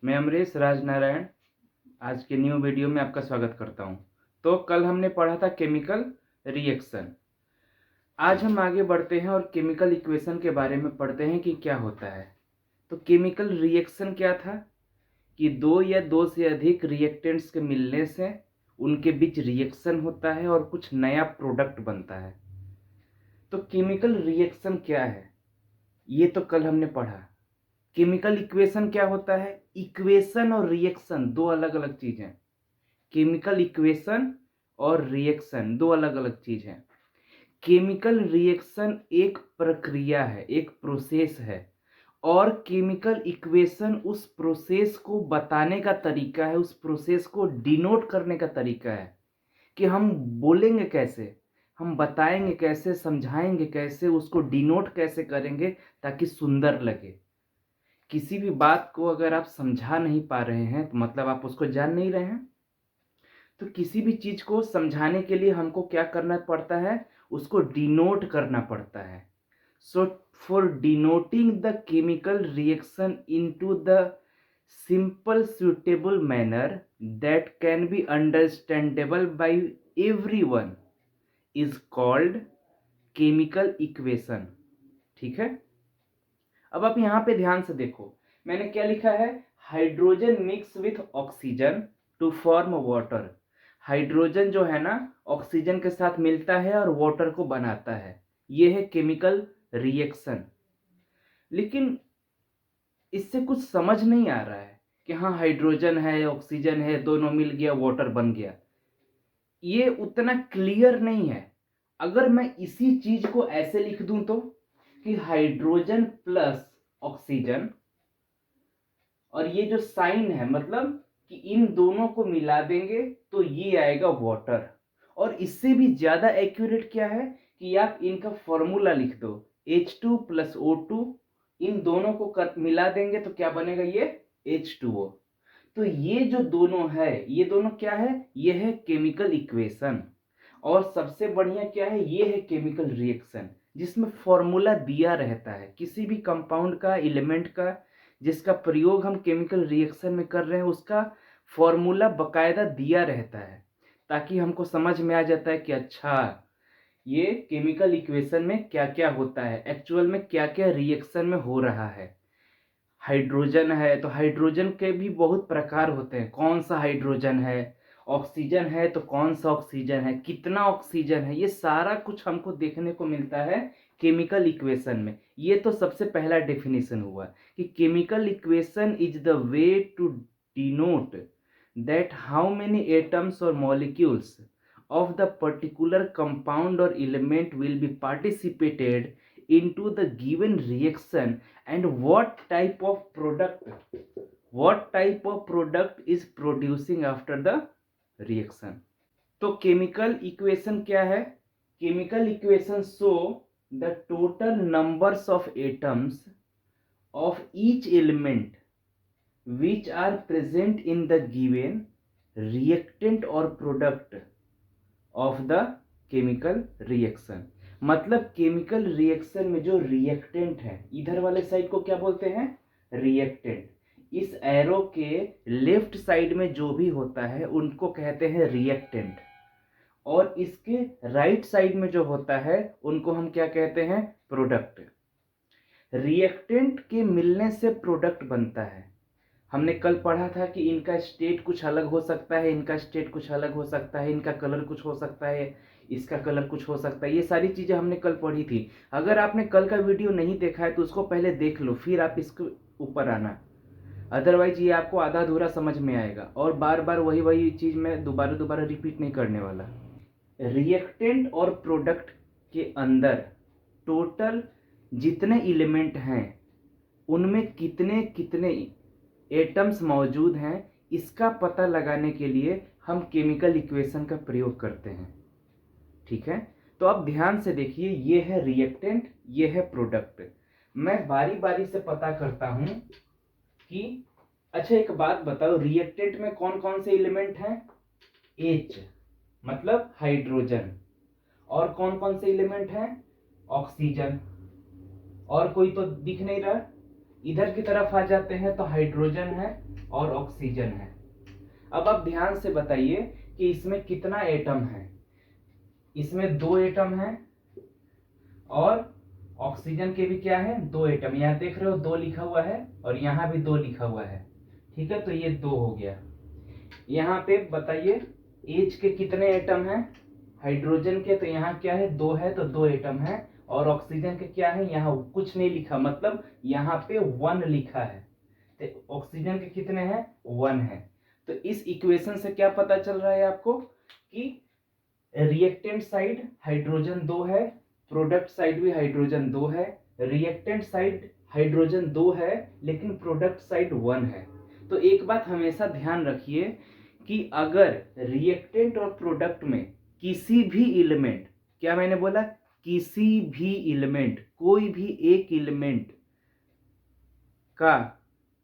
मैं अमरीश राज नारायण आज के न्यू वीडियो में आपका स्वागत करता हूं। तो कल हमने पढ़ा था केमिकल रिएक्शन। आज हम आगे बढ़ते हैं और केमिकल इक्वेशन के बारे में पढ़ते हैं कि क्या होता है। तो केमिकल रिएक्शन क्या था कि दो या दो से अधिक रिएक्टेंट्स के मिलने से उनके बीच रिएक्शन होता है और कुछ नया प्रोडक्ट बनता है। तो केमिकल रिएक्शन क्या है ये तो कल हमने पढ़ा। केमिकल इक्वेशन क्या होता है? इक्वेशन और रिएक्शन दो अलग अलग चीज हैं। केमिकल इक्वेशन और रिएक्शन दो अलग अलग चीज हैं। केमिकल रिएक्शन एक प्रक्रिया है, एक प्रोसेस है, और केमिकल इक्वेशन उस प्रोसेस को बताने का तरीका है, उस प्रोसेस को डिनोट करने का तरीका है कि हम बोलेंगे कैसे, हम बताएंगे कैसे, समझाएंगे कैसे, उसको डिनोट कैसे करेंगे ताकि सुंदर लगे। किसी भी बात को अगर आप समझा नहीं पा रहे हैं तो मतलब आप उसको जान नहीं रहे हैं। तो किसी भी चीज को समझाने के लिए हमको क्या करना पड़ता है? उसको डिनोट करना पड़ता है। So for denoting the chemical reaction into the simple suitable manner that can be understandable by everyone is called chemical equation। ठीक है, अब आप यहां पे ध्यान से देखो, मैंने क्या लिखा है? Hydrogen mix with oxygen to form water. Hydrogen जो है ना, ऑक्सीजन के साथ मिलता है और वाटर को बनाता है। यह है केमिकल रिएक्शन। लेकिन इससे कुछ समझ नहीं आ रहा है कि हाँ हाइड्रोजन है, ऑक्सीजन है, दोनों मिल गया, वाटर बन गया। ये उतना क्लियर नहीं है। अगर मैं इसी चीज को ऐसे लिख दूं तो कि हाइड्रोजन प्लस ऑक्सीजन, और ये जो साइन है मतलब कि इन दोनों को मिला देंगे तो ये आएगा वाटर। और इससे भी ज्यादा एक्यूरेट क्या है कि आप इनका फॉर्मूला लिख दो, H2 प्लस O2, इन दोनों को मिला देंगे तो क्या बनेगा? ये H2O। तो ये जो दोनों है, ये दोनों क्या है? ये है केमिकल इक्वेशन। और सबसे बढ़िया क्या है? ये है केमिकल रिएक्शन, जिसमें फॉर्मूला दिया रहता है किसी भी कंपाउंड का, एलिमेंट का, जिसका प्रयोग हम केमिकल रिएक्शन में कर रहे हैं, उसका फॉर्मूला बकायदा दिया रहता है ताकि हमको समझ में आ जाता है कि अच्छा ये केमिकल इक्वेशन में क्या क्या होता है, एक्चुअल में क्या क्या रिएक्शन में हो रहा है। हाइड्रोजन है तो हाइड्रोजन के भी बहुत प्रकार होते हैं, कौन सा हाइड्रोजन है, ऑक्सीजन है तो कौन सा ऑक्सीजन है, कितना ऑक्सीजन है, ये सारा कुछ हमको देखने को मिलता है केमिकल इक्वेशन में। ये तो सबसे पहला डेफिनेशन हुआ कि chemical equation is the way to denote that how many atoms or molecules of the particular compound or element will be participated into the given reaction and what type of product is producing after the reaction। तो chemical equation क्या है? Chemical equation show the total numbers of atoms of each element which are present in the given reactant or product of the chemical reaction। मतलब chemical reaction में जो reactant है, इधर वाले side को क्या बोलते हैं? रिएक्टेंट। इस एरो के लेफ्ट साइड में जो भी होता है उनको कहते हैं रिएक्टेंट, और इसके राइट साइड में जो होता है उनको हम क्या कहते हैं? प्रोडक्ट। रिएक्टेंट के मिलने से प्रोडक्ट बनता है। हमने कल पढ़ा था कि इनका स्टेट कुछ अलग हो सकता है, इनका स्टेट कुछ अलग हो सकता है, इनका कलर कुछ हो सकता है, इसका कलर कुछ हो सकता है। ये सारी चीजें हमने कल पढ़ी थी। अगर आपने कल का वीडियो नहीं देखा है तो उसको पहले देख लो, फिर आप इसके ऊपर आना। अदरवाइज ये आपको आधा अधूरा समझ में आएगा और बार बार वही वही चीज मैं दोबारा दोबारा रिपीट नहीं करने वाला। रिएक्टेंट और प्रोडक्ट के अंदर टोटल जितने एलिमेंट हैं उनमें कितने कितने एटम्स मौजूद हैं, इसका पता लगाने के लिए हम केमिकल इक्वेशन का प्रयोग करते हैं। ठीक है, तो अब ध्यान से देखिए, ये है रिएक्टेंट, ये है प्रोडक्ट। मैं बारी बारी से पता करता हूं कि अच्छा एक बात बताओ, रिएक्टेंट में कौन कौन से एलिमेंट हैं? H मतलब हाइड्रोजन। और कौन कौन से एलिमेंट हैं? ऑक्सीजन। और कोई तो दिख नहीं रहा। इधर की तरफ आ जाते हैं तो हाइड्रोजन है और ऑक्सीजन है। अब आप ध्यान से बताइए कि इसमें कितना एटम है। इसमें 2 एटम है और ऑक्सीजन के भी क्या है, 2 एटम। यहाँ देख रहे हो 2 लिखा हुआ है और यहाँ भी 2 लिखा हुआ है। ठीक है, तो ये 2 हो गया। यहाँ पे बताइए H के कितने एटम हैं हाइड्रोजन के, तो यहाँ क्या है 2 है, तो 2 एटम है। और ऑक्सीजन के क्या है, यहाँ कुछ नहीं लिखा, मतलब यहाँ पे 1 लिखा है। तो ऑक्सीजन के कितने हैं, 1 है। तो इस इक्वेशन से क्या पता चल रहा है आपको कि रिएक्टेंट साइड हाइड्रोजन 2 है, प्रोडक्ट साइड भी हाइड्रोजन 2 है। रिएक्टेंट साइड हाइड्रोजन 2 है लेकिन प्रोडक्ट साइड 1 है। तो एक बात हमेशा ध्यान रखिए कि अगर रिएक्टेंट और प्रोडक्ट में किसी भी एलिमेंट, क्या मैंने बोला, किसी भी एलिमेंट, कोई भी एक एलिमेंट का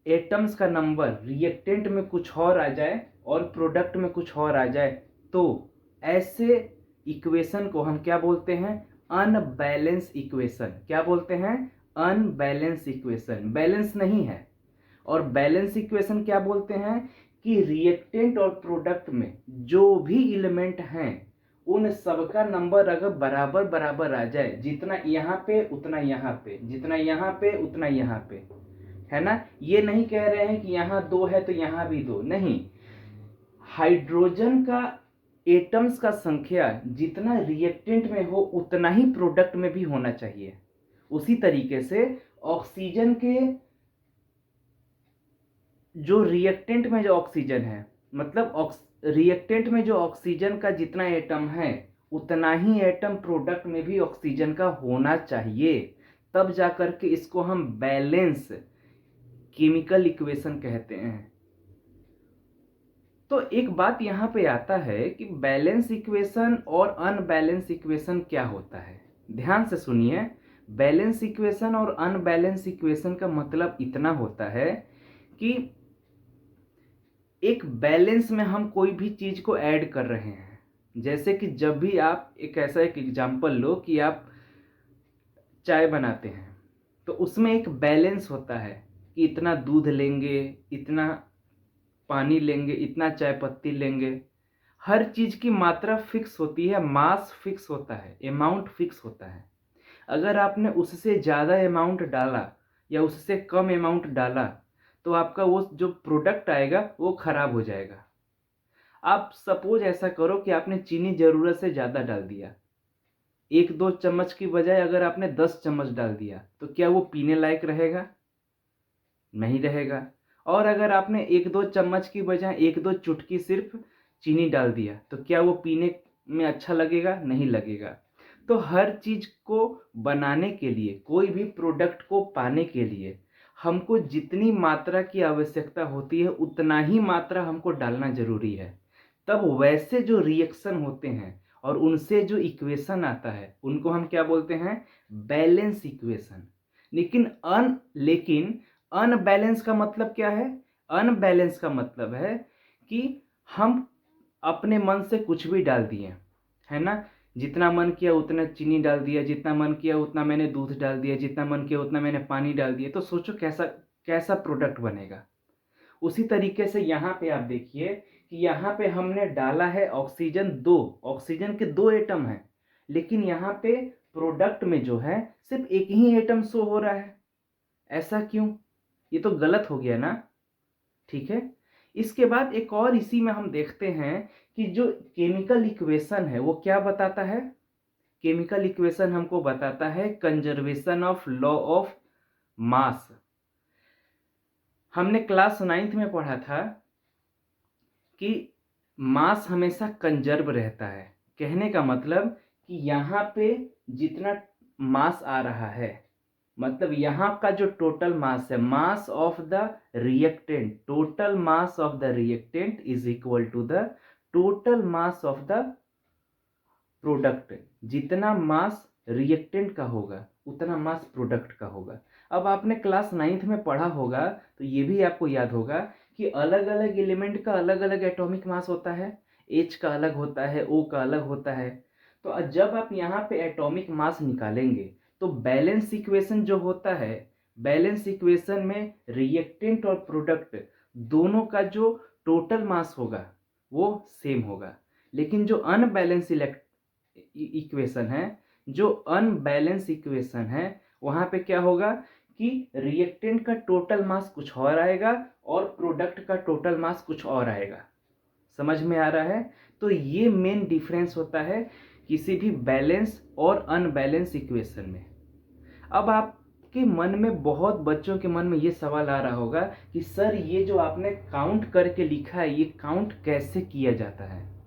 एटम्स का नंबर रिएक्टेंट में कुछ और आ जाए और प्रोडक्ट में कुछ और आ जाए, तो ऐसे इक्वेशन को हम क्या बोलते हैं, अनबैलेंस इक्वेशन। क्या बोलते हैं, अनबैलेंस इक्वेशन। बैलेंस नहीं है। और बैलेंस इक्वेशन क्या बोलते हैं कि रिएक्टेंट और प्रोडक्ट में जो भी एलिमेंट हैं उन सबका नंबर अगर बराबर बराबर आ जाए, जितना यहाँ पे उतना यहाँ पे, जितना यहाँ पे उतना यहाँ पे, है ना। ये नहीं कह रहे हैं कि यहाँ 2 है तो यहाँ भी 2, नहीं। हाइड्रोजन का एटम्स का संख्या जितना रिएक्टेंट में हो उतना ही प्रोडक्ट में भी होना चाहिए। उसी तरीके से ऑक्सीजन के जो रिएक्टेंट में जो ऑक्सीजन है, मतलब रिएक्टेंट में जो ऑक्सीजन का जितना एटम है उतना ही एटम प्रोडक्ट में भी ऑक्सीजन का होना चाहिए। तब जाकर के इसको हम बैलेंस केमिकल इक्वेशन कहते हैं। तो एक बात यहाँ पे आता है कि बैलेंस इक्वेशन और अनबैलेंस इक्वेशन क्या होता है। ध्यान से सुनिए, बैलेंस इक्वेशन और अनबैलेंस इक्वेशन का मतलब इतना होता है कि एक बैलेंस में हम कोई भी चीज को ऐड कर रहे हैं। जैसे कि जब भी आप एक ऐसा एक एग्जांपल लो कि आप चाय बनाते हैं तो उसमें एक बैलेंस होता है कि इतना दूध लेंगे, इतना पानी लेंगे, इतना चाय पत्ती लेंगे। हर चीज की मात्रा फिक्स होती है, मास फिक्स होता है, अमाउंट फिक्स होता है। अगर आपने उससे ज़्यादा अमाउंट डाला या उससे कम अमाउंट डाला तो आपका वो जो प्रोडक्ट आएगा वो खराब हो जाएगा। आप सपोज ऐसा करो कि आपने चीनी ज़रूरत से ज़्यादा डाल दिया, 1-2 चम्मच की बजाय अगर आपने 10 चम्मच डाल दिया तो क्या वो पीने लायक रहेगा? नहीं रहेगा। और अगर आपने 1-2 चम्मच की बजाय 1-2 चुटकी सिर्फ चीनी डाल दिया तो क्या वो पीने में अच्छा लगेगा? नहीं लगेगा। तो हर चीज़ को बनाने के लिए, कोई भी प्रोडक्ट को पाने के लिए हमको जितनी मात्रा की आवश्यकता होती है उतना ही मात्रा हमको डालना जरूरी है। तब वैसे जो रिएक्शन होते हैं और उनसे जो इक्वेशन आता है उनको हम क्या बोलते हैं, बैलेंस इक्वेशन। लेकिन अनबैलेंस का मतलब क्या है, अनबैलेंस का मतलब है कि हम अपने मन से कुछ भी डाल दिए, है ना। जितना मन किया उतना चीनी डाल दिया, जितना मन किया उतना मैंने दूध डाल दिया, जितना मन किया उतना मैंने पानी डाल दिया, तो सोचो कैसा कैसा प्रोडक्ट बनेगा। उसी तरीके से यहाँ पे आप देखिए कि यहाँ पे हमने डाला है ऑक्सीजन 2, ऑक्सीजन के 2 एटम हैं, लेकिन यहाँ पे प्रोडक्ट में जो है सिर्फ एक ही एटम शो हो रहा है। ऐसा क्यों? ये तो गलत हो गया ना। ठीक है, इसके बाद एक और इसी में हम देखते हैं कि जो केमिकल इक्वेशन है वो क्या बताता है। केमिकल इक्वेशन हमको बताता है conservation of law of mass. हमने क्लास 9th में पढ़ा था कि मास हमेशा कंजर्व रहता है। कहने का मतलब कि यहाँ पे जितना मास आ रहा है, मतलब यहाँ का जो टोटल मास है, mass of the reactant, total mass of the reactant is equal to the total mass of the product. जितना मास रिएक्टेंट का होगा उतना मास प्रोडक्ट का होगा। अब आपने क्लास 9th में पढ़ा होगा तो ये भी आपको याद होगा कि अलग अलग एलिमेंट का अलग अलग एटॉमिक मास होता है, H का अलग होता है, O का अलग होता है। तो जब आप यहाँ पे एटॉमिक मास निकालेंगे तो बैलेंस इक्वेशन जो होता है बैलेंस इक्वेशन में रिएक्टेंट और प्रोडक्ट दोनों का जो टोटल मास होगा वो सेम होगा, लेकिन जो अनबैलेंस इक्वेशन है, जो अनबैलेंस इक्वेशन है, वहाँ पे क्या होगा कि रिएक्टेंट का टोटल मास कुछ और आएगा और प्रोडक्ट का टोटल मास कुछ और आएगा। समझ में आ रहा है? तो ये मेन डिफरेंस होता है किसी भी बैलेंस और अनबैलेंस इक्वेशन में। अब आपके मन में, बहुत बच्चों के मन में ये सवाल आ रहा होगा कि सर ये जो आपने काउंट करके लिखा है, ये काउंट कैसे किया जाता है?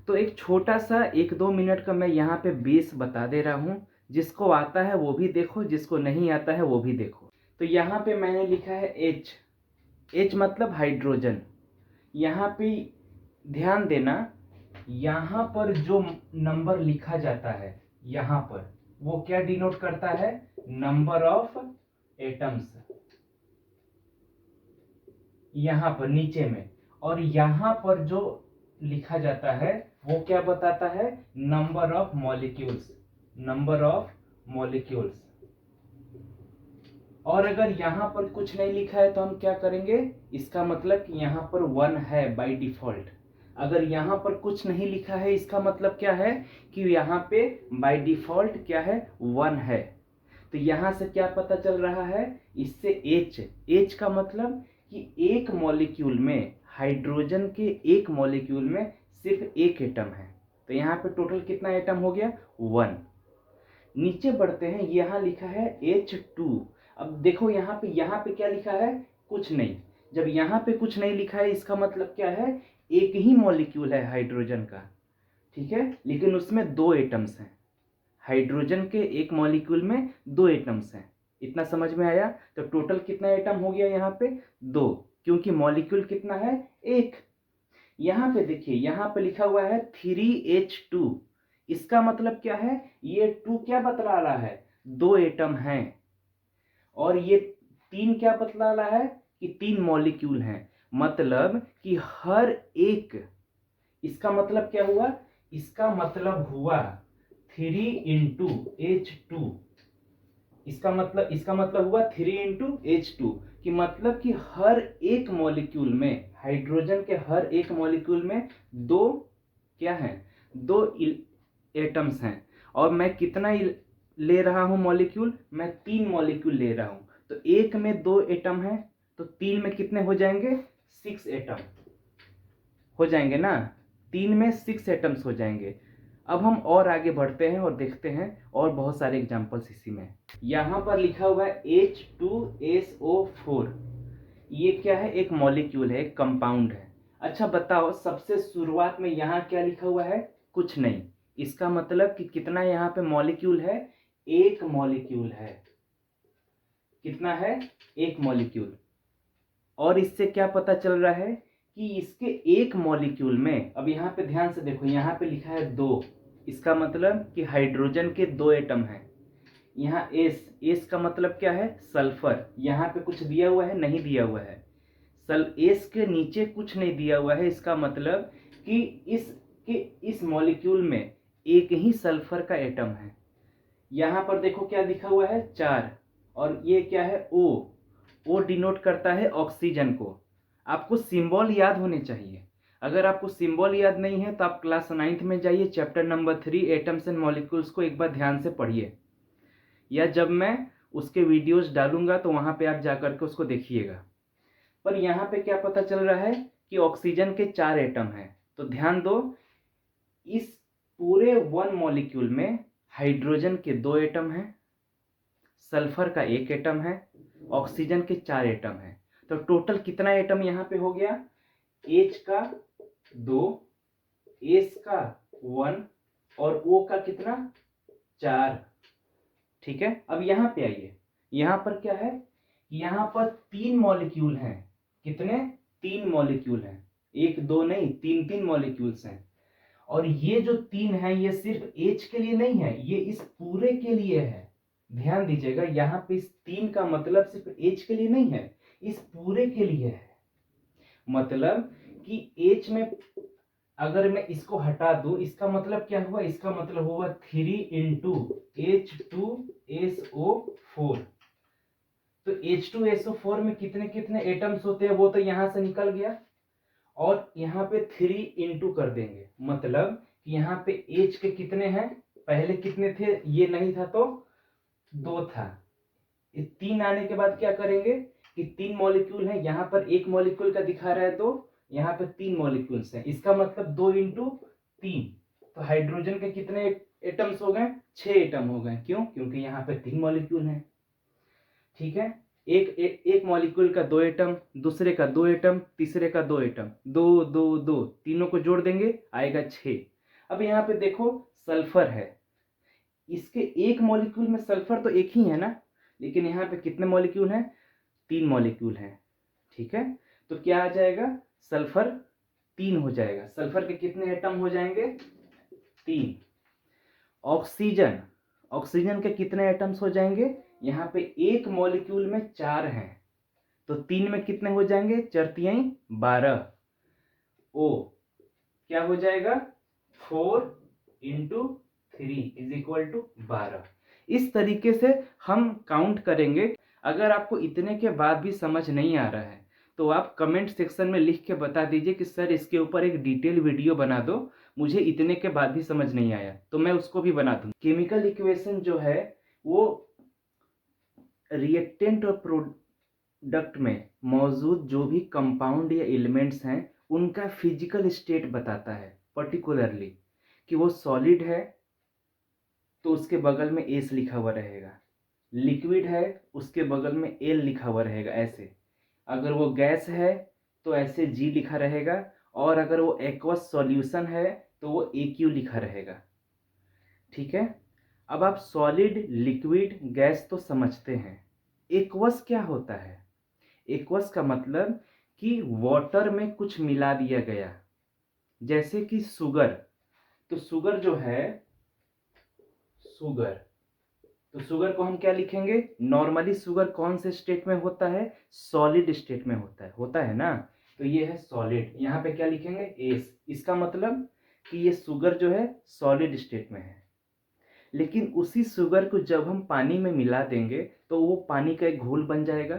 तो एक छोटा सा 1-2 मिनट का मैं यहाँ पे बेस बता दे रहा हूँ। जिसको आता है वो भी देखो, जिसको नहीं आता है वो भी देखो। तो यहाँ पे मैंने लिखा है H। H मतलब हाइड्रोजन। यहाँ पे ध्यान देना, यहाँ पर जो नंबर लिखा जाता है यहाँ पर, वो क्या डिनोट करता है? नंबर ऑफ एटम्स, यहाँ पर नीचे में। और यहाँ पर जो लिखा जाता है वो क्या बताता है? Number of molecules, number of molecules. और अगर यहाँ पर कुछ नहीं लिखा है तो हम क्या करेंगे? इसका मतलब कि यहाँ पर 1 है बाय डिफॉल्ट। अगर यहाँ पर कुछ नहीं लिखा है इसका मतलब क्या है कि यहाँ पे बाय डिफॉल्ट क्या है? 1 है। तो यहाँ से क्या पता चल रहा है? इससे H का मतलब कि एक मॉलिक्यूल में, हाइड्रोजन के एक मॉलिक्यूल में सिर्फ एक एटम है। तो यहाँ पे टोटल कितना एटम हो गया? 1। नीचे बढ़ते हैं, यहाँ लिखा है H2। अब देखो यहाँ पे क्या लिखा है? कुछ नहीं। जब यहाँ पे कुछ नहीं लिखा है इसका मतलब क्या है? एक ही मॉलिक्यूल है हाइड्रोजन का, ठीक है, लेकिन उसमें 2 एटम्स हैं। हाइड्रोजन के एक मॉलिक्यूल में 2 एटम्स हैं। इतना समझ में आया? तो टोटल कितना एटम हो गया यहाँ पे? 2, क्योंकि मॉलिक्यूल कितना है? 1। यहाँ पे देखिए, यहाँ पे लिखा हुआ है 3H2। इसका मतलब क्या है? ये 2 क्या बतला रहा है? 2 एटम हैं। और ये 3 क्या बतला रहा है? कि 3 मॉलिक्यूल हैं। मतलब कि हर एक, इसका मतलब क्या हुआ? इसका मतलब हुआ 3 इंटू H2। इसका मतलब हुआ 3 इंटू H2, कि मतलब कि हर एक मॉलिक्यूल में, हाइड्रोजन के हर एक मॉलिक्यूल में 2 क्या है? 2 एटम्स हैं। और मैं कितना ले रहा हूं मॉलिक्यूल? मैं 3 मॉलिक्यूल ले रहा हूं। तो एक में 2 एटम है, तो 3 में कितने हो जाएंगे? 6 एटम हो जाएंगे ना। 3 में 6 एटम्स हो जाएंगे। अब हम और आगे बढ़ते हैं और देखते हैं और बहुत सारे एग्जांपल्स इसी में। यहाँ पर लिखा हुआ है H2SO4। ये क्या है? एक मॉलिक्यूल है, एक कंपाउंड है। अच्छा बताओ, सबसे शुरुआत में यहाँ क्या लिखा हुआ है? कुछ नहीं। इसका मतलब कि कितना यहाँ पे मॉलिक्यूल है? एक मॉलिक्यूल है। कितना है? एक मॉलिक्यूल। और इससे क्या पता चल रहा है कि इसके एक मॉलिक्यूल में, अब यहाँ पे ध्यान से देखो, यहाँ पे लिखा है 2। इसका मतलब कि हाइड्रोजन के 2 एटम हैं। यहाँ एस का मतलब क्या है? सल्फर। यहाँ पे कुछ दिया हुआ है? नहीं दिया हुआ है। एस के नीचे कुछ नहीं दिया हुआ है। इसका मतलब कि इस मॉलिक्यूल में एक ही सल्फर का एटम है। यहाँ पर देखो क्या लिखा हुआ है? 4। और ये क्या है? ओ डिनोट करता है ऑक्सीजन को। आपको सिंबल याद होने चाहिए। अगर आपको सिंबल याद नहीं है तो आप क्लास 9th में जाइए, chapter number 3 atoms and molecules को एक बार ध्यान से पढ़िए, या जब मैं उसके वीडियोस डालूंगा तो वहां पे आप जाकर के उसको देखिएगा। पर यहाँ पे क्या पता चल रहा है कि ऑक्सीजन के 4 एटम हैं। तो ध्यान दो, इस पूरे 1 मॉलिक्यूल में हाइड्रोजन के 2 एटम हैं, सल्फर का 1 एटम है, ऑक्सीजन के 4 एटम हैं। तो टोटल कितना एटम यहाँ पे हो गया? H का 2, S का 1 और O का कितना? 4। ठीक है। अब यहाँ पे आइए, यहाँ पर क्या है? यहाँ पर 3 मॉलिक्यूल हैं। कितने? 3 मॉलिक्यूल हैं। 1 2 नहीं, 3 मॉलिक्यूल्स हैं। और ये जो 3 है ये सिर्फ H के लिए नहीं है, ये इस पूरे के लिए है। ध्यान दीजिएगा, यहाँ पे इस 3 का मतलब सिर्फ H के लिए नहीं है, इस पूरे के लिए है। मतलब कि H में अगर मैं इसको हटा दूं, इसका मतलब क्या हुआ? इसका मतलब हुआ 3 इंटू H2SO4। तो H2SO4 में कितने कितने एटम्स होते हैं वो तो यहां से निकल गया, और यहाँ पे 3 इंटू कर देंगे, मतलब कि यहाँ पे H के कितने हैं, पहले कितने थे, ये नहीं था तो 2 था, 3 आने के बाद क्या करेंगे कि 3 मॉलिक्यूल है, यहाँ पर 1 मॉलिक्यूल का दिखा रहा है तो यहाँ पे 3 मॉलिक्यूल्स हैं, इसका मतलब 2 इंटू 3, तो हाइड्रोजन के कितने एटम्स हो गए, 6 एटम हो गए। क्यों? क्योंकि यहाँ पे 3 मॉलिक्यूल हैं। ठीक है, एक मॉलिक्यूल का 2 एटम, दूसरे का 2 एटम, तीसरे का 2 एटम, 2 2 2, तीनों को जोड़ देंगे आएगा 6। अब यहाँ पे देखो सल्फर है, इसके एक मॉलिक्यूल में सल्फर तो एक ही है ना, लेकिन यहाँ पे कितने मॉलिक्यूल हैं, 3 मॉलिक्यूल हैं। ठीक है, तो क्या आ जाएगा, सल्फर 3 हो जाएगा। सल्फर के कितने एटम हो जाएंगे, 3। ऑक्सीजन, ऑक्सीजन के कितने एटम्स हो जाएंगे, यहाँ पे एक मॉलिक्यूल में 4 हैं, तो 3 में कितने हो जाएंगे, 4 तियाई 12। ओ क्या हो जाएगा, 4 इंटू 3 इज इक्वल टू 12। इस तरीके से हम काउंट करेंगे। अगर आपको इतने के बाद भी समझ नहीं आ रहा है तो आप कमेंट सेक्शन में लिख के बता दीजिए कि सर इसके ऊपर एक डिटेल वीडियो बना दो, मुझे इतने के बाद भी समझ नहीं आया, तो मैं उसको भी बना दूँ। केमिकल इक्वेशन जो है वो रिएक्टेंट और प्रोडक्ट में मौजूद जो भी कंपाउंड या एलिमेंट्स हैं उनका फिजिकल स्टेट बताता है, पर्टिकुलरली कि वो सॉलिड है तो उसके बगल में एस लिखा हुआ रहेगा, लिक्विड है उसके बगल में एल लिखा हुआ रहेगा ऐसे, अगर वो गैस है तो ऐसे जी लिखा रहेगा, और अगर वो एक्वस सॉल्यूशन है तो वो AQ लिखा रहेगा। ठीक है, अब आप सॉलिड लिक्विड गैस तो समझते हैं, एक्वस क्या होता है, एक्वस का मतलब कि वाटर में कुछ मिला दिया गया, जैसे कि शुगर, तो शुगर जो है, शुगर, तो शुगर को हम क्या लिखेंगे, नॉर्मली शुगर कौन से स्टेट में होता है, सॉलिड स्टेट में होता है ना, तो ये है सॉलिड, यहाँ पे क्या लिखेंगे, एस, इसका मतलब कि ये शुगर जो है सॉलिड स्टेट में है। लेकिन उसी शुगर को जब हम पानी में मिला देंगे तो वो पानी का एक घोल बन जाएगा,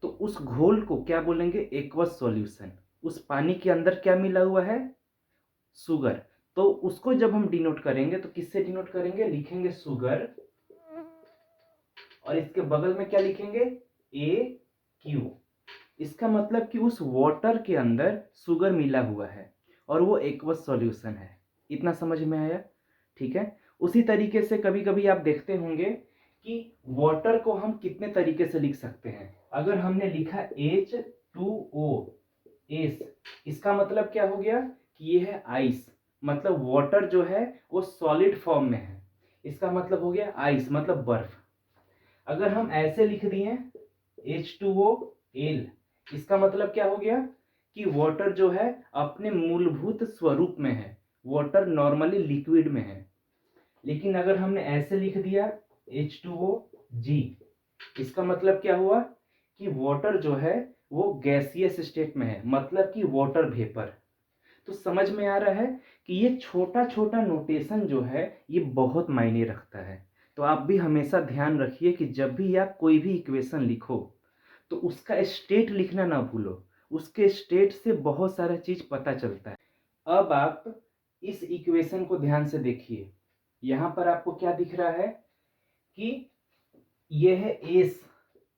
तो उस घोल को क्या बोलेंगे, एक्वस सॉल्यूशन। उस पानी के अंदर क्या मिला हुआ है, शुगर, तो उसको जब हम डिनोट करेंगे तो किससे डिनोट करेंगे, लिखेंगे शुगर, और इसके बगल में क्या लिखेंगे, AQ। इसका मतलब कि उस वाटर के अंदर शुगर मिला हुआ है और वो एक्वस सॉल्यूशन है। इतना समझ में आया? ठीक है, उसी तरीके से कभी कभी आप देखते होंगे कि वाटर को हम कितने तरीके से लिख सकते हैं। अगर हमने लिखा H2O एस, इसका मतलब क्या हो गया कि ये है आइस, मतलब वाटर जो है वो सॉलिड फॉर्म में है, इसका मतलब हो गया आइस, मतलब बर्फ। अगर हम ऐसे लिख दिए H2OL, इसका मतलब क्या हो गया कि वाटर जो है अपने मूलभूत स्वरूप में है, वाटर नॉर्मली लिक्विड में है। लेकिन अगर हमने ऐसे लिख दिया H2OG, इसका मतलब क्या हुआ कि वाटर जो है वो गैसियस स्टेट में है, मतलब कि वाटर वेपर। तो समझ में आ रहा है कि ये छोटा छोटा नोटेशन जो है ये बहुत मायने रखता है। तो आप भी हमेशा ध्यान रखिए कि जब भी आप कोई भी इक्वेशन लिखो तो उसका स्टेट लिखना ना भूलो, उसके स्टेट से बहुत सारा चीज पता चलता है। अब आप इस इक्वेशन को ध्यान से देखिए, यहाँ पर आपको क्या दिख रहा है कि ये है एस,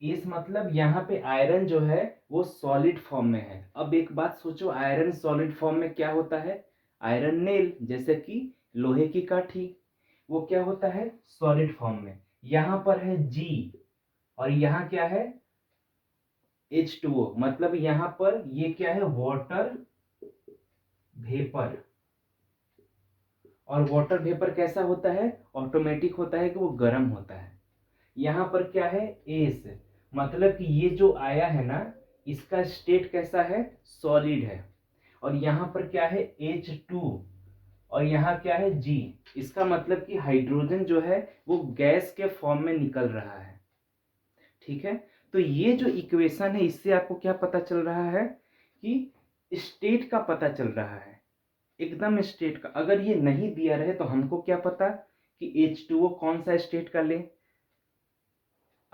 एस मतलब यहाँ पे आयरन जो है वो सॉलिड फॉर्म में है। अब एक बात सोचो, आयरन सॉलिड फॉर्म में क्या होता है, आयरन नेल, जैसे कि लोहे की काठी, वो क्या होता है सॉलिड फॉर्म में। यहाँ पर है जी, और यहाँ क्या है H2O, मतलब यहाँ पर ये क्या है वाटर वेपर। और वाटर वेपर कैसा होता है, ऑटोमेटिक होता है कि वो गर्म होता है। यहाँ पर क्या है एस, मतलब कि ये जो आया है ना इसका स्टेट कैसा है, सॉलिड है। और यहाँ पर क्या है H2, और यहाँ क्या है G, इसका मतलब कि हाइड्रोजन जो है वो गैस के फॉर्म में निकल रहा है। ठीक है, तो ये जो इक्वेशन है इससे आपको क्या पता चल रहा है कि स्टेट का पता चल रहा है, एकदम स्टेट का। अगर ये नहीं दिया रहे तो हमको क्या पता कि H2O कौन सा स्टेट का ले।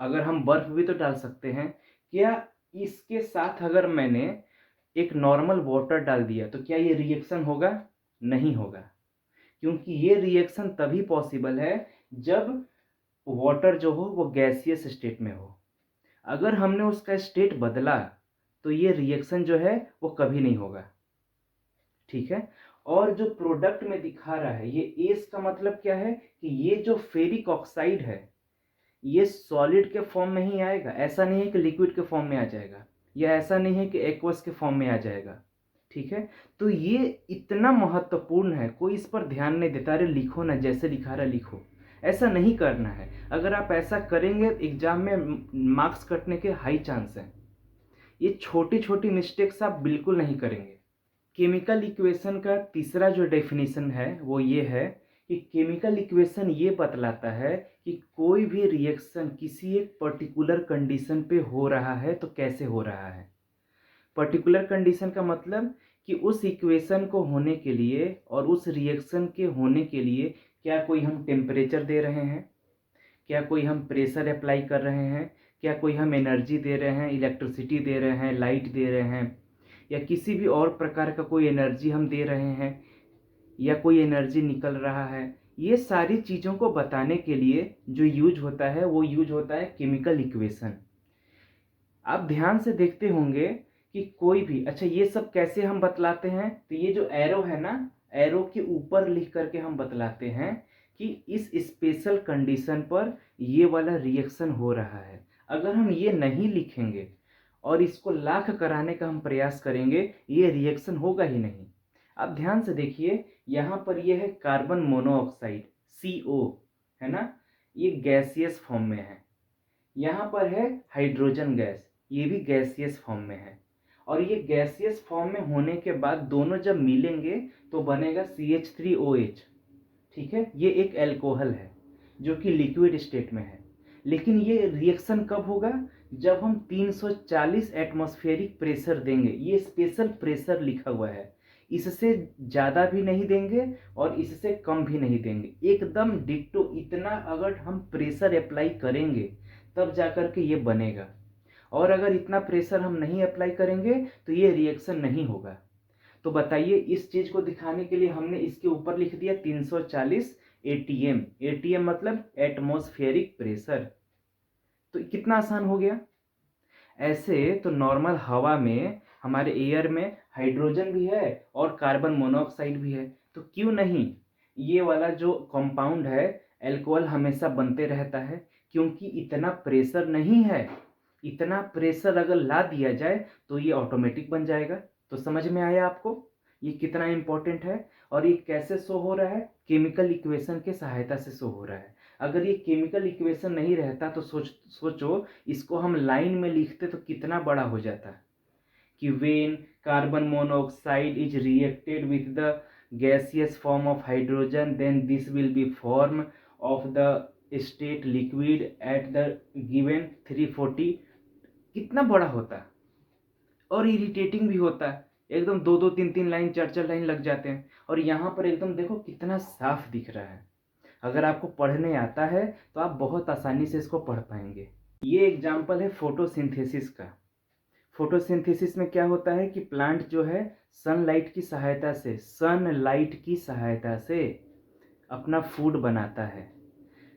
अगर हम बर्फ भी तो डाल सकते हैं। क्या इसके साथ अगर मैंने एक नॉर्मल वाटर डाल दिया तो क्या ये रिएक्शन होगा? नहीं होगा, क्योंकि ये रिएक्शन तभी पॉसिबल है जब वाटर जो हो वो गैसियस स्टेट में हो। अगर हमने उसका स्टेट बदला तो ये रिएक्शन जो है वो कभी नहीं होगा। ठीक है। और जो प्रोडक्ट में दिखा रहा है ये एस का मतलब क्या है कि ये जो फेरिक ऑक्साइड है ये सॉलिड के फॉर्म में ही आएगा। ऐसा नहीं है कि लिक्विड के फॉर्म में आ जाएगा, या ऐसा नहीं है कि एक्वस के फॉर्म में आ जाएगा। ठीक है। तो ये इतना महत्वपूर्ण है, कोई इस पर ध्यान नहीं देता। अरे लिखो ना, जैसे लिखा रहा लिखो। ऐसा नहीं करना है। अगर आप ऐसा करेंगे एग्जाम में मार्क्स कटने के हाई चांस हैं। ये छोटी छोटी मिस्टेक्स आप बिल्कुल नहीं करेंगे। केमिकल इक्वेशन का तीसरा जो डेफिनेशन है वो ये है कि केमिकल इक्वेशन ये बतलाता है कि कोई भी रिएक्शन किसी एक पर्टिकुलर कंडीशन पे हो रहा है तो कैसे हो रहा है। पर्टिकुलर कंडीशन का मतलब कि उस इक्वेशन को होने के लिए और उस रिएक्शन के होने के लिए क्या कोई हम टेम्परेचर दे रहे हैं, क्या कोई हम प्रेशर अप्लाई कर रहे हैं, क्या कोई हम एनर्जी दे रहे हैं, इलेक्ट्रिसिटी दे रहे हैं, लाइट दे रहे हैं, या किसी भी और प्रकार का कोई एनर्जी हम दे रहे हैं, या कोई एनर्जी निकल रहा है। ये सारी चीज़ों को बताने के लिए जो यूज होता है वो यूज होता है केमिकल इक्वेशन। आप ध्यान से देखते होंगे कि कोई भी, अच्छा ये सब कैसे हम बतलाते हैं, तो ये जो एरो है ना, एरो के ऊपर लिख करके हम बतलाते हैं कि इस स्पेशल कंडीशन पर ये वाला रिएक्शन हो रहा है। अगर हम ये नहीं लिखेंगे और इसको लाख कराने का हम प्रयास करेंगे, ये रिएक्शन होगा ही नहीं। आप ध्यान से देखिए, यहाँ पर ये है कार्बन मोनोऑक्साइड CO, है ना, ये गैसियस फॉर्म में है। यहाँ पर है हाइड्रोजन गैस, ये भी गैसियस फॉर्म में है। और ये गैसियस फॉर्म में होने के बाद दोनों जब मिलेंगे तो बनेगा CH3OH। ठीक है। ये एक एल्कोहल है जो कि लिक्विड स्टेट में है। लेकिन ये रिएक्शन कब होगा? जब हम 340 एटमॉस्फेरिक प्रेशर देंगे। ये स्पेशल प्रेशर लिखा हुआ है, इससे ज़्यादा भी नहीं देंगे और इससे कम भी नहीं देंगे, एकदम डिट्टो। इतना अगर हम प्रेशर अप्लाई करेंगे तब जाकर के ये बनेगा। और अगर इतना प्रेशर हम नहीं अप्लाई करेंगे तो ये रिएक्शन नहीं होगा। तो बताइए, इस चीज को दिखाने के लिए हमने इसके ऊपर लिख दिया 340 ATM। ATM मतलब एटमॉस्फेरिक प्रेशर। तो कितना आसान हो गया। ऐसे तो नॉर्मल हवा में, हमारे एयर में हाइड्रोजन भी है और कार्बन मोनोऑक्साइड भी है, तो क्यों नहीं ये वाला जो कंपाउंड है अल्कोहल हमेशा बनते रहता है? क्योंकि इतना प्रेशर नहीं है। इतना प्रेशर अगर ला दिया जाए तो ये ऑटोमेटिक बन जाएगा। तो समझ में आया आपको ये कितना इंपॉर्टेंट है? और ये कैसे शो हो रहा है? केमिकल इक्वेशन के सहायता से शो हो रहा है। अगर ये केमिकल इक्वेशन नहीं रहता तो सोचो इसको हम लाइन में लिखते तो कितना बड़ा हो जाता कि when carbon monoxide is reacted with the gaseous form of hydrogen, then this will be form of the state liquid at the given 340। कितना बड़ा होता और इरिटेटिंग भी होता है। एकदम दो दो तीन तीन लाइन, चार चार लाइन लग जाते हैं। और यहाँ पर एकदम देखो कितना साफ दिख रहा है। अगर आपको पढ़ने आता है तो आप बहुत आसानी से इसको पढ़ पाएंगे। ये एग्जाम्पल है फोटोसिंथेसिस का। फोटोसिंथेसिस में क्या होता है कि प्लांट जो है सनलाइट की सहायता से अपना फूड बनाता है।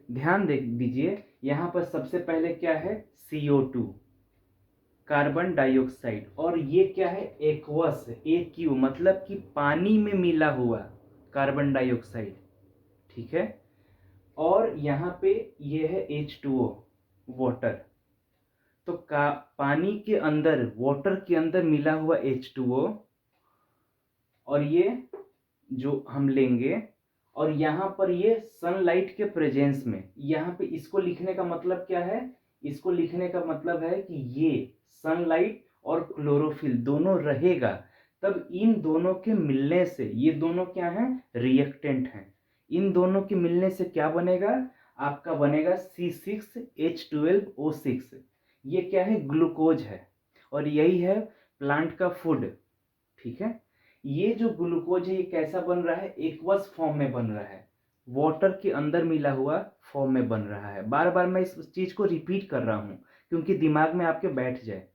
ध्यान दे दीजिए, यहाँ पर सबसे पहले क्या है? CO2, carbon dioxide. और ये क्या है? एक्वस, AQ मतलब कि पानी में मिला हुआ कार्बन डाइऑक्साइड। ठीक है। और यहाँ पे ये है H2O, वाटर। तो पानी के अंदर, वाटर के अंदर मिला हुआ H2O, और ये जो हम लेंगे, और यहाँ पर ये सनलाइट के प्रेजेंस में, यहाँ पे इसको लिखने का मतलब क्या है? इसको लिखने का मतलब है कि ये सनलाइट और क्लोरोफिल दोनों रहेगा, तब इन दोनों के मिलने से, ये दोनों क्या हैं? रिएक्टेंट हैं। इन दोनों के मिलने से क्या बनेगा? आपका बनेगा C6H12O6। ये क्या है? ग्लूकोज है, और यही है प्लांट का फूड। ठीक है। ये जो ग्लूकोज है ये कैसा बन रहा है? एक्वस फॉर्म में बन रहा है। वाटर के अंदर मिला हुआ फॉर्म में बन रहा है। बार बार मैं इस चीज़ को रिपीट कर रहा हूँ क्योंकि दिमाग में आपके बैठ जाए।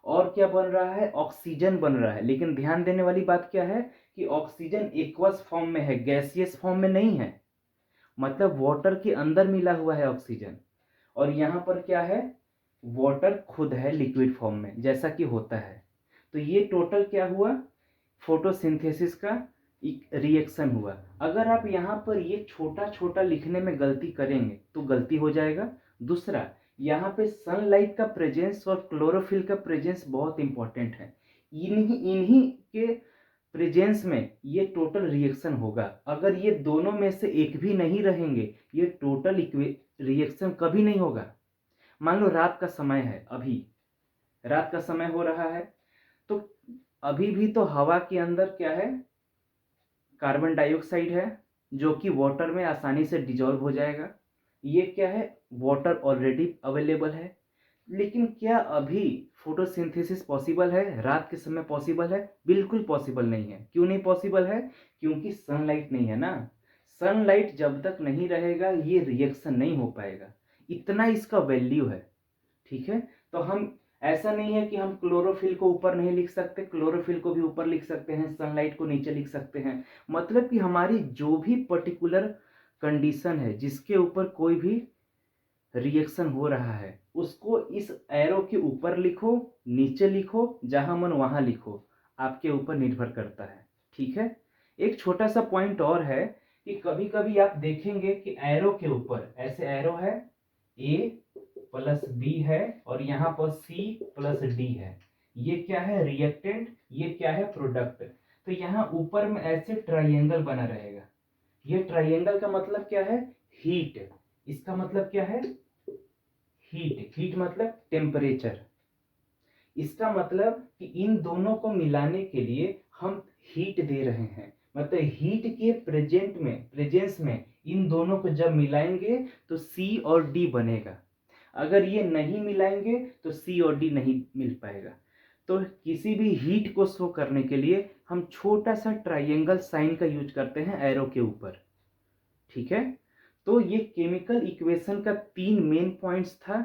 और क्या बन रहा है? ऑक्सीजन बन रहा है। लेकिन ध्यान देने वाली बात क्या है कि ऑक्सीजन एक्वस फॉर्म में है, गैसियस फॉर्म में नहीं है। मतलब वाटर के अंदर मिला हुआ है ऑक्सीजन। और यहाँ पर क्या है? वाटर खुद है लिक्विड फॉर्म में, जैसा कि होता है। तो ये टोटल क्या हुआ? फोटोसिंथेसिस का रिएक्शन हुआ। अगर आप यहाँ पर ये छोटा छोटा लिखने में गलती करेंगे तो गलती हो जाएगा। दूसरा, यहाँ पे सनलाइट का प्रेजेंस और क्लोरोफिल का प्रेजेंस बहुत इंपॉर्टेंट है। इन्हीं के प्रेजेंस में ये टोटल रिएक्शन होगा। अगर ये दोनों में से एक भी नहीं रहेंगे, ये टोटल रिएक्शन कभी नहीं होगा। मान लो रात का समय है, अभी रात का समय हो रहा है, तो अभी भी तो हवा के अंदर क्या है? कार्बन डाइऑक्साइड है, जो कि वाटर में आसानी से डिजॉल्व हो जाएगा। ये क्या है? वाटर ऑलरेडी अवेलेबल है। लेकिन क्या अभी फोटोसिंथेसिस पॉसिबल है? रात के समय पॉसिबल है? बिल्कुल पॉसिबल नहीं है। क्यों नहीं पॉसिबल है? क्योंकि सनलाइट नहीं है ना। सनलाइट जब तक नहीं रहेगा ये रिएक्शन नहीं हो पाएगा। इतना इसका वैल्यू है। ठीक है, तो हम ऐसा नहीं है कि हम क्लोरोफिल को ऊपर नहीं लिख सकते, क्लोरोफिल को भी ऊपर लिख सकते हैं, सनलाइट को नीचे लिख सकते हैं। मतलब कि हमारी जो भी पर्टिकुलर कंडीशन है जिसके ऊपर कोई भी रिएक्शन हो रहा है, उसको इस एरो के ऊपर लिखो, नीचे लिखो, जहां मन वहां लिखो, आपके ऊपर निर्भर करता है। ठीक है, एक छोटा सा पॉइंट और है कि कभी कभी आप देखेंगे कि एरो के ऊपर ऐसे एरो है, ए प्लस बी है और यहाँ पर सी प्लस डी है। ये क्या है? रिएक्टेंट। ये क्या है? प्रोडक्ट। तो यहाँ ऊपर में ऐसे ट्राइंगल बना रहेगा। ये ट्राइंगल का मतलब क्या है? हीट। इसका मतलब क्या है? हीट। हीट मतलब टेम्परेचर। इसका मतलब कि इन दोनों को मिलाने के लिए हम हीट दे रहे हैं। मतलब हीट के प्रेजेंस में इन दोनों को जब मिलाएंगे तो सी और डी बनेगा। अगर ये नहीं मिलाएंगे तो सी और डी नहीं मिल पाएगा। तो किसी भी हीट को शो करने के लिए हम छोटा सा ट्राइंगल साइन का यूज करते हैं एरो के ऊपर। ठीक है, तो ये केमिकल इक्वेशन का 3 मेन पॉइंट्स था।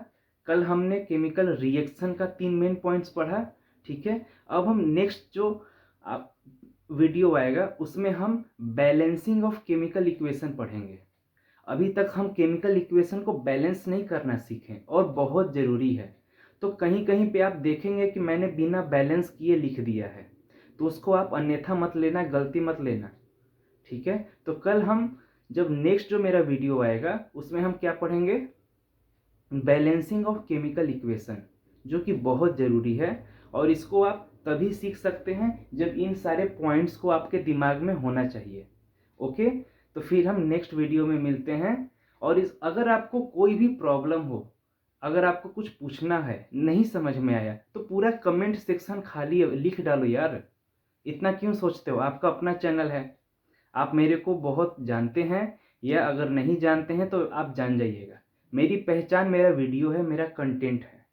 कल हमने केमिकल रिएक्शन का 3 मेन पॉइंट्स पढ़ा। ठीक है, अब हम नेक्स्ट जो आप वीडियो आएगा उसमें हम बैलेंसिंग ऑफ केमिकल इक्वेशन पढ़ेंगे। अभी तक हम केमिकल इक्वेशन को बैलेंस नहीं करना सीखें और बहुत ज़रूरी है। तो कहीं कहीं पे आप देखेंगे कि मैंने बिना बैलेंस किए लिख दिया है, तो उसको आप अन्यथा मत लेना, गलती मत लेना। ठीक है, तो कल हम जब नेक्स्ट जो मेरा वीडियो आएगा उसमें हम क्या पढ़ेंगे? बैलेंसिंग ऑफ केमिकल इक्वेशन, जो कि बहुत ज़रूरी है। और इसको आप तभी सीख सकते हैं जब इन सारे पॉइंट्स को आपके दिमाग में होना चाहिए। ओके, तो फिर हम नेक्स्ट वीडियो में मिलते हैं। और अगर आपको कोई भी प्रॉब्लम हो, अगर आपको कुछ पूछना है, नहीं समझ में आया, तो पूरा कमेंट सेक्शन खाली लिख डालो यार। इतना क्यों सोचते हो? आपका अपना चैनल है, आप मेरे को बहुत जानते हैं या अगर नहीं जानते हैं तो आप जान जाइएगा। मेरी पहचान मेरा वीडियो है, मेरा कंटेंट है।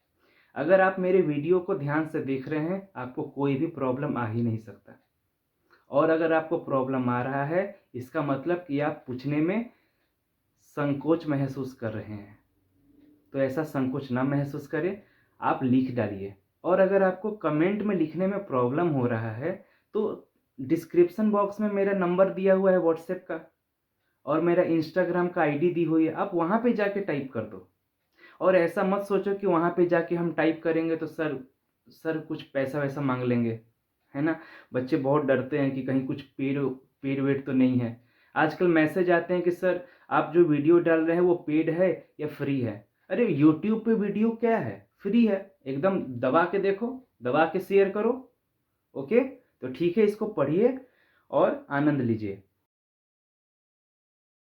अगर आप मेरे वीडियो को ध्यान से देख रहे हैं, आपको कोई भी प्रॉब्लम आ ही नहीं सकता। और अगर आपको प्रॉब्लम आ रहा है, इसका मतलब कि आप पूछने में संकोच महसूस कर रहे हैं। तो ऐसा संकोच ना महसूस करें, आप लिख डालिए। और अगर आपको कमेंट में लिखने में प्रॉब्लम हो रहा है तो डिस्क्रिप्शन बॉक्स में मेरा नंबर दिया हुआ है व्हाट्सएप का, और मेरा इंस्टाग्राम का आईडी दी हुई है, आप वहाँ पे जाके टाइप कर दो। और ऐसा मत सोचो कि वहाँ पे जाके हम टाइप करेंगे तो सर कुछ पैसा वैसा मांग लेंगे, है ना। बच्चे बहुत डरते हैं कि कहीं कुछ पेड वेड तो नहीं है। आजकल मैसेज आते हैं कि सर आप जो वीडियो डाल रहे हैं वो पेड है या फ्री है। अरे यूट्यूब पे वीडियो क्या है? फ्री है एकदम। दबा के देखो, दबा के शेयर करो। ओके, तो ठीक है, इसको पढ़िए और आनंद लीजिए।